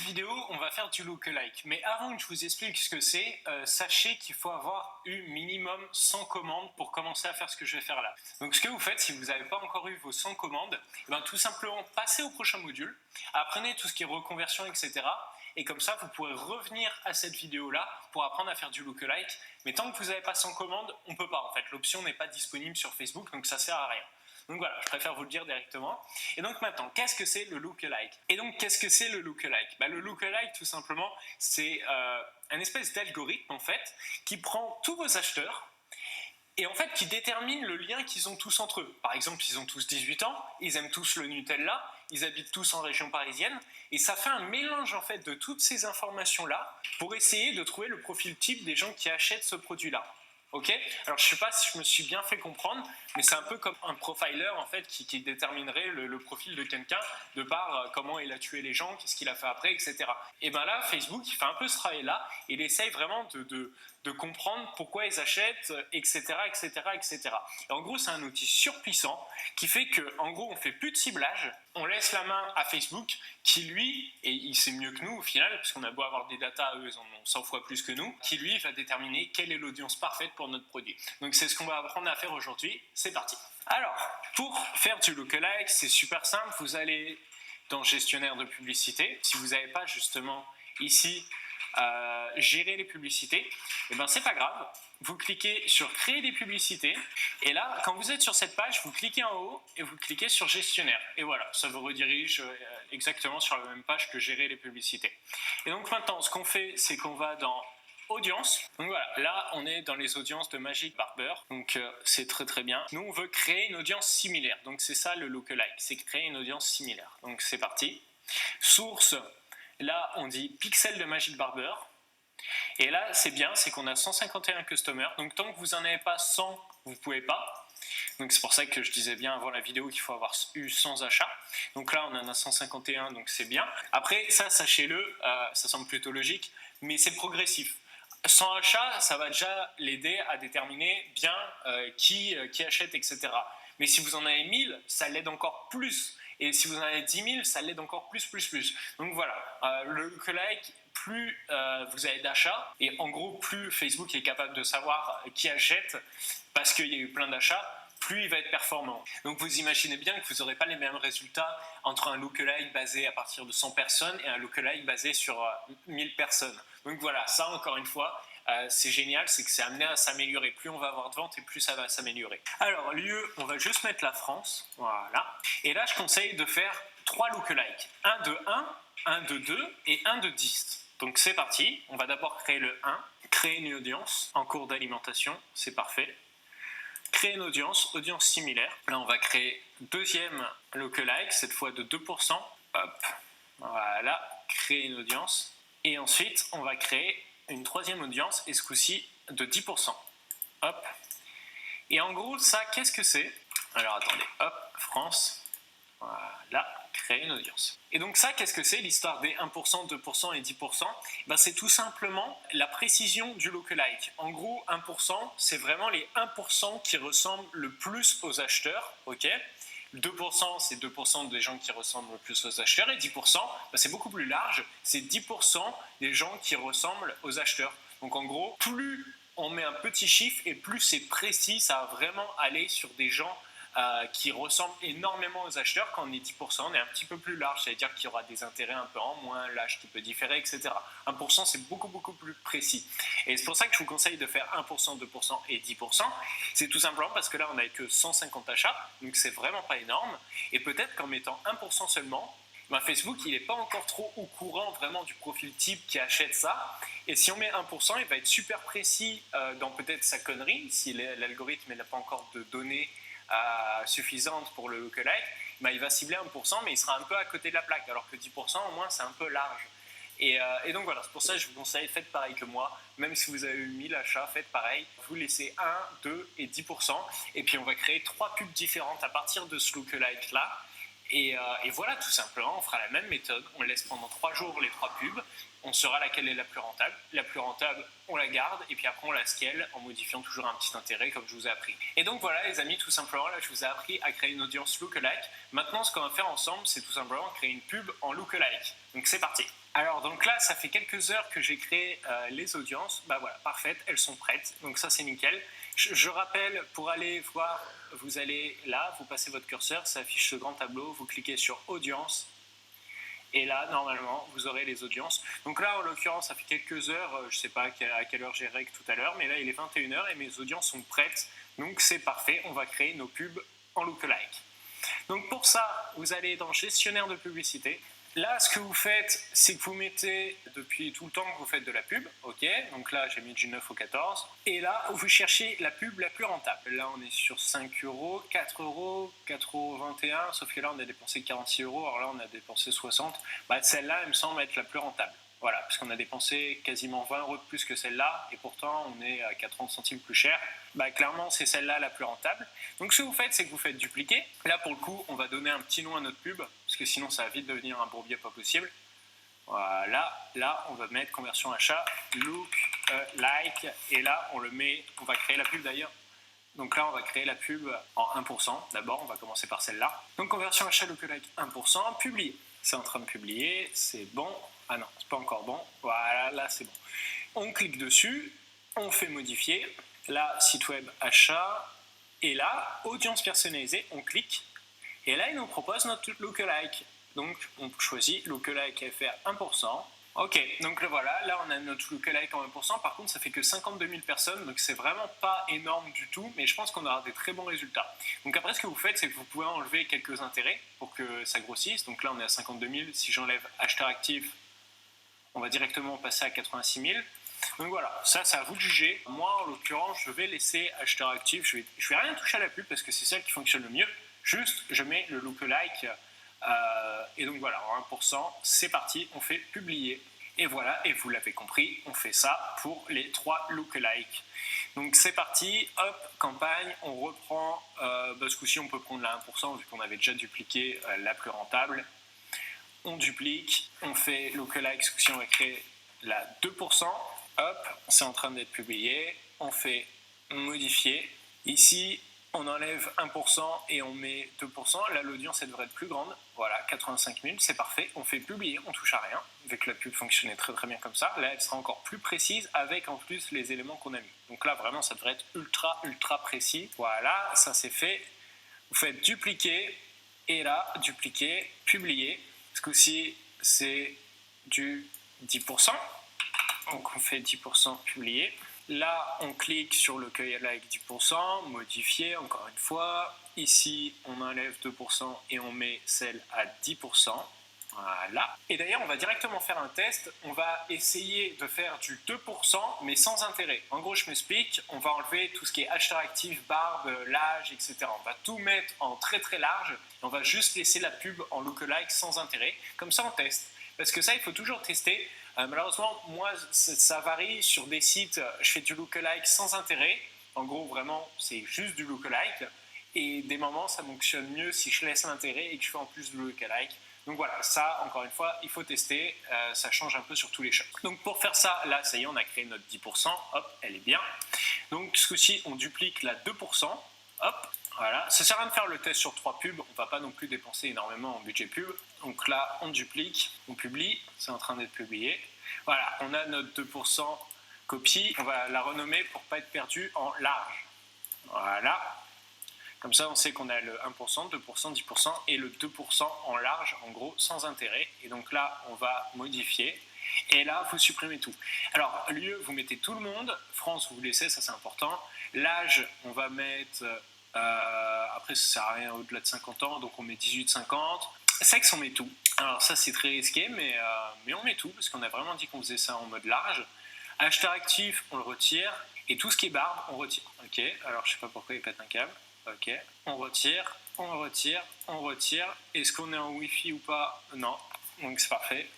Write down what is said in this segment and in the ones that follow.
vidéo, on va faire du lookalike. Mais avant que je vous explique ce que c'est, sachez qu'il faut avoir eu minimum 100 commandes pour commencer à faire ce que je vais faire là. Donc ce que vous faites, si vous n'avez pas encore eu vos 100 commandes, tout simplement passez au prochain module, apprenez tout ce qui est reconversion, etc. Et comme ça, vous pourrez revenir à cette vidéo-là pour apprendre à faire du lookalike. Mais tant que vous n'avez pas 100 commandes, on ne peut pas en fait. L'option n'est pas disponible sur Facebook, donc ça ne sert à rien. Donc voilà, je préfère vous le dire directement. Et donc maintenant, qu'est-ce que c'est le lookalike? Et donc, qu'est-ce que c'est le lookalike? Le lookalike, tout simplement, c'est un espèce d'algorithme, en fait, qui prend tous vos acheteurs et en fait, qui détermine le lien qu'ils ont tous entre eux. Par exemple, ils ont tous 18 ans, ils aiment tous le Nutella, ils habitent tous en région parisienne, et ça fait un mélange, en fait, de toutes ces informations-là pour essayer de trouver le profil type des gens qui achètent ce produit-là. Ok? Alors je ne sais pas si je me suis bien fait comprendre, mais c'est un peu comme un profiler en fait qui déterminerait le profil de quelqu'un de par comment il a tué les gens, qu'est-ce qu'il a fait après, etc. Et bien là, Facebook, il fait un peu ce travail-là, il essaye vraiment de comprendre pourquoi ils achètent, etc., etc., etc. Et en gros, c'est un outil surpuissant qui fait qu'en gros, on fait plus de ciblage, on laisse la main à Facebook qui lui, et il sait mieux que nous au final, parce qu'on a beau avoir des datas, eux ils en ont 100 fois plus que nous, qui lui va déterminer quelle est l'audience parfaite pour notre produit. Donc c'est ce qu'on va apprendre à faire aujourd'hui, c'est parti. Alors, pour faire du lookalike, c'est super simple, vous allez dans gestionnaire de publicité, si vous n'avez pas justement ici gérer les publicités, et c'est pas grave, vous cliquez sur créer des publicités et là quand vous êtes sur cette page vous cliquez en haut et vous cliquez sur gestionnaire et voilà, ça vous redirige exactement sur la même page que gérer les publicités. Et donc maintenant ce qu'on fait, c'est qu'on va dans audience. Donc voilà, là on est dans les audiences de Magic Barber, donc c'est très bien. Nous on veut créer une audience similaire, donc c'est ça le lookalike, c'est créer une audience similaire. Donc c'est parti. Source, là on dit pixel de Magic Barber. Et là c'est bien, c'est qu'on a 151 customers, donc tant que vous n'en avez pas 100, vous ne pouvez pas. Donc c'est pour ça que je disais bien avant la vidéo qu'il faut avoir eu 100 achats. Donc là on en a 151, donc c'est bien. Après ça, sachez-le, ça semble plutôt logique, mais c'est progressif. 100 achats, ça va déjà l'aider à déterminer bien qui achète, etc. Mais si vous en avez 1000, ça l'aide encore plus. Et si vous en avez 10 000, ça l'aide encore plus. Donc voilà, le lookalike, plus vous avez d'achats, et en gros, plus Facebook est capable de savoir qui achète, parce qu'il y a eu plein d'achats, plus il va être performant. Donc vous imaginez bien que vous n'aurez pas les mêmes résultats entre un lookalike basé à partir de 100 personnes et un lookalike basé sur 1000 personnes. Donc voilà, ça encore une fois, c'est génial, c'est que c'est amené à s'améliorer. Plus on va avoir de ventes et plus ça va s'améliorer. Alors lieu, on va juste mettre la France, voilà. Et là je conseille de faire 3 lookalikes. Un de 1, un de 2 et un de 10. Donc c'est parti, on va d'abord créer le 1, créer une audience en cours d'alimentation, c'est parfait. Créer une audience similaire. Là, on va créer deuxième lookalike, cette fois de 2%. Hop, voilà, créer une audience. Et ensuite, on va créer une troisième audience, et ce coup-ci de 10%. Hop. Et en gros, ça, qu'est-ce que c'est? Alors, attendez, hop, France. Voilà, créer une audience. Et donc ça, qu'est-ce que c'est l'histoire des 1%, 2% et 10%? C'est tout simplement la précision du lookalike. En gros, 1%, c'est vraiment les 1% qui ressemblent le plus aux acheteurs, ok? 2%, c'est 2% des gens qui ressemblent le plus aux acheteurs, et 10%, c'est beaucoup plus large, c'est 10% des gens qui ressemblent aux acheteurs. Donc en gros, plus on met un petit chiffre et plus c'est précis, ça va vraiment aller sur des gens qui ressemblent énormément aux acheteurs. Quand on est 10%, on est un petit peu plus large, c'est-à-dire qu'il y aura des intérêts un peu en moins, l'âge qui peut différer, etc. 1%, c'est beaucoup plus précis. Et c'est pour ça que je vous conseille de faire 1%, 2% et 10%. C'est tout simplement parce que là, on n'a que 150 achats, donc c'est vraiment pas énorme. Et peut-être qu'en mettant 1% seulement, Facebook, il n'est pas encore trop au courant vraiment du profil type qui achète ça. Et si on met 1%, il va être super précis dans peut-être sa connerie, si l'algorithme n'a pas encore de données suffisante pour le lookalike, il va cibler 1%, mais il sera un peu à côté de la plaque, alors que 10% au moins c'est un peu large. Et donc voilà, c'est pour ça que je vous conseille, faites pareil que moi, même si vous avez eu 1000 achats, faites pareil, vous laissez 1, 2 et 10%, et puis on va créer 3 pubs différentes à partir de ce lookalike là. Et voilà, tout simplement, on fera la même méthode, on laisse pendant 3 jours les 3 pubs, on saura laquelle est la plus rentable. La plus rentable, on la garde, et puis après on la scale en modifiant toujours un petit intérêt comme je vous ai appris. Et donc voilà les amis, tout simplement, là je vous ai appris à créer une audience lookalike. Maintenant ce qu'on va faire ensemble, c'est tout simplement créer une pub en lookalike. Donc c'est parti. Alors donc là, ça fait quelques heures que j'ai créé les audiences. Bah voilà, parfaites, elles sont prêtes. Donc ça, c'est nickel. Je rappelle, pour aller voir, vous allez là, vous passez votre curseur, ça affiche ce grand tableau, vous cliquez sur audience. Et là, normalement, vous aurez les audiences. Donc là, en l'occurrence, ça fait quelques heures, je ne sais pas à quelle heure j'ai règle tout à l'heure, mais là, il est 21h et mes audiences sont prêtes. Donc c'est parfait, on va créer nos pubs en lookalike. Donc pour ça, vous allez dans gestionnaire de publicité. Là, ce que vous faites, c'est que vous mettez, depuis tout le temps que vous faites de la pub, ok, donc là j'ai mis du 9 au 14, et là vous cherchez la pub la plus rentable. Là on est sur 5 euros, 4 euros, 4,21 €, sauf que là on a dépensé 46 euros, alors là on a dépensé 60. Bah, celle-là, elle me semble être la plus rentable. Voilà, parce qu'on a dépensé quasiment 20 euros de plus que celle-là, et pourtant on est à 40 centimes plus cher. Bah, clairement, c'est celle-là la plus rentable. Donc ce que vous faites, c'est que vous faites dupliquer. Là, pour le coup, on va donner un petit nom à notre pub, parce que sinon ça va vite devenir un bourbier pas possible. Voilà, là, on va mettre conversion achat, look, like, et là, on va créer la pub d'ailleurs. Donc là, on va créer la pub en 1%. D'abord, on va commencer par celle-là. Donc conversion achat, lookalike 1%, publier. C'est en train de publier, c'est bon. Ah non, c'est pas encore bon. Voilà, là, c'est bon. On clique dessus, on fait modifier. Là, site web achat. Et là, audience personnalisée, on clique. Et là, il nous propose notre lookalike. Donc, on choisit lookalike FR 1%. Ok, donc voilà, là on a notre lookalike en 1%, par contre ça fait que 52 000 personnes, donc c'est vraiment pas énorme du tout, mais je pense qu'on aura des très bons résultats. Donc après ce que vous faites, c'est que vous pouvez enlever quelques intérêts pour que ça grossisse, donc là on est à 52 000, si j'enlève acheteur actif, on va directement passer à 86 000. Donc voilà, ça c'est à vous de juger. Moi en l'occurrence, je vais laisser acheteur actif, je vais rien toucher à la pub parce que c'est celle qui fonctionne le mieux, juste je mets le lookalike. Et donc voilà, en 1%, c'est parti, on fait publier. Et voilà, et vous l'avez compris, on fait ça pour les 3 lookalikes. Donc c'est parti, hop, campagne, on reprend, ce coup-ci on peut prendre la 1% vu qu'on avait déjà dupliqué la plus rentable. On duplique, on fait lookalike, ce coup-ci on va créer la 2%, hop, c'est en train d'être publié, on fait modifier. Ici, on enlève 1% et on met 2%. Là, l'audience, elle devrait être plus grande. Voilà, 85 000, c'est parfait. On fait publier, on touche à rien, vu que la pub fonctionnait très très bien comme ça. Là, elle sera encore plus précise avec en plus les éléments qu'on a mis. Donc là, vraiment, ça devrait être ultra ultra précis. Voilà, ça c'est fait. Vous faites dupliquer et là, dupliquer, publier. Ce coup-ci, c'est du 10%. Donc on fait 10% publier. Là, on clique sur le lookalike 10%, modifier encore une fois. Ici, on enlève 2% et on met celle à 10%. Voilà. Et d'ailleurs, on va directement faire un test. On va essayer de faire du 2%, mais sans intérêt. En gros, je m'explique. On va enlever tout ce qui est acheteur actif, barbe, l'âge, etc. On va tout mettre en très très large. Et on va juste laisser la pub en lookalike sans intérêt. Comme ça, on teste. Parce que ça, il faut toujours tester. Malheureusement, moi, ça varie sur des sites. Je fais du lookalike sans intérêt. En gros, vraiment, c'est juste du lookalike. Et des moments, ça fonctionne mieux si je laisse l'intérêt et que je fais en plus du lookalike. Donc voilà, ça, encore une fois, il faut tester. Ça change un peu sur tous les shops. Donc pour faire ça, là, ça y est, on a créé notre 10%. Hop, elle est bien. Donc ce coup-ci, on duplique la 2%. Hop, voilà. Ça sert à rien de faire le test sur 3 pubs. On ne va pas non plus dépenser énormément en budget pub. Donc là, on duplique, on publie. C'est en train d'être publié. Voilà, on a notre 2% copie. On va la renommer pour ne pas être perdu en large. Voilà. Comme ça, on sait qu'on a le 1%, 2%, 10% et le 2% en large, en gros, sans intérêt. Et donc là, on va modifier. Et là, vous supprimez tout. Alors, lieu, vous mettez tout le monde. France, vous laissez, ça c'est important. L'âge, on va mettre... après, ça sert à rien au-delà de 50 ans, donc on met 18-50. Sexe, on met tout. Alors ça, c'est très risqué, mais on met tout, parce qu'on a vraiment dit qu'on faisait ça en mode large. Acheteur actif, on le retire. Et tout ce qui est barbe, on retire. Ok, alors je sais pas pourquoi il pète un câble. Ok, on retire, on retire, on retire. Est-ce qu'on est en Wi-Fi ou pas? Non, donc c'est parfait.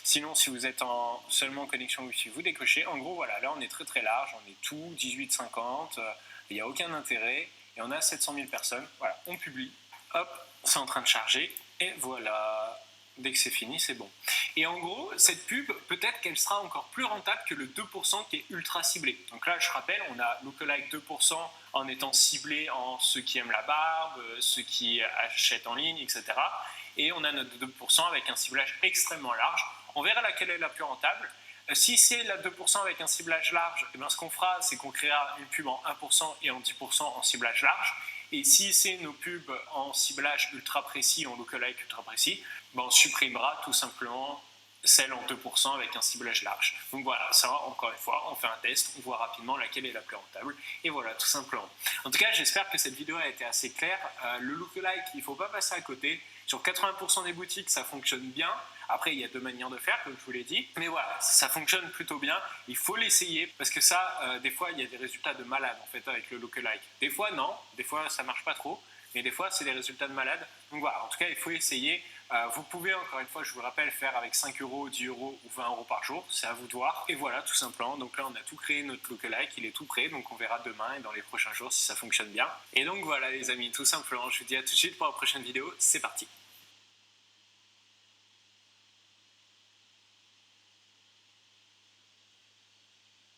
Sinon, si vous êtes seulement en connexion Wi-Fi, vous décochez. En gros, voilà, là on est très très large, on est tout 18-50, il n'y a aucun intérêt, et on a 700 000 personnes. Voilà, on publie, hop, c'est en train de charger, et voilà. Dès que c'est fini, c'est bon. Et en gros, cette pub, peut-être qu'elle sera encore plus rentable que le 2% qui est ultra ciblé. Donc là, je rappelle, on a lookalike 2% en étant ciblé en ceux qui aiment la barbe, ceux qui achètent en ligne, etc. Et on a notre 2% avec un ciblage extrêmement large. On verra laquelle est la plus rentable. Si c'est la 2% avec un ciblage large, eh bien, ce qu'on fera, c'est qu'on créera une pub en 1% et en 10% en ciblage large. Et si c'est nos pubs en ciblage ultra précis, en lookalike ultra précis, ben on supprimera tout simplement celle en 2% avec un ciblage large. Donc voilà, ça, encore une fois, on fait un test, on voit rapidement laquelle est la plus rentable. Et voilà, tout simplement. En tout cas, j'espère que cette vidéo a été assez claire. Le lookalike, il ne faut pas passer à côté. Sur 80% des boutiques, ça fonctionne bien. Après, il y a deux manières de faire, comme je vous l'ai dit. Mais voilà, ça fonctionne plutôt bien. Il faut l'essayer parce que ça, des fois, il y a des résultats de malade en fait avec le lookalike. Des fois, non. Des fois, ça marche pas trop. Mais des fois, c'est des résultats de malade. Donc voilà, en tout cas, il faut essayer. Vous pouvez, encore une fois, je vous le rappelle, faire avec 5 euros, 10 euros ou 20 euros par jour. C'est à vous de voir. Et voilà, tout simplement. Donc là, on a tout créé, notre lookalike. Il est tout prêt. Donc on verra demain et dans les prochains jours si ça fonctionne bien. Et donc voilà, les amis, tout simplement. Je vous dis à tout de suite pour la prochaine vidéo. C'est parti.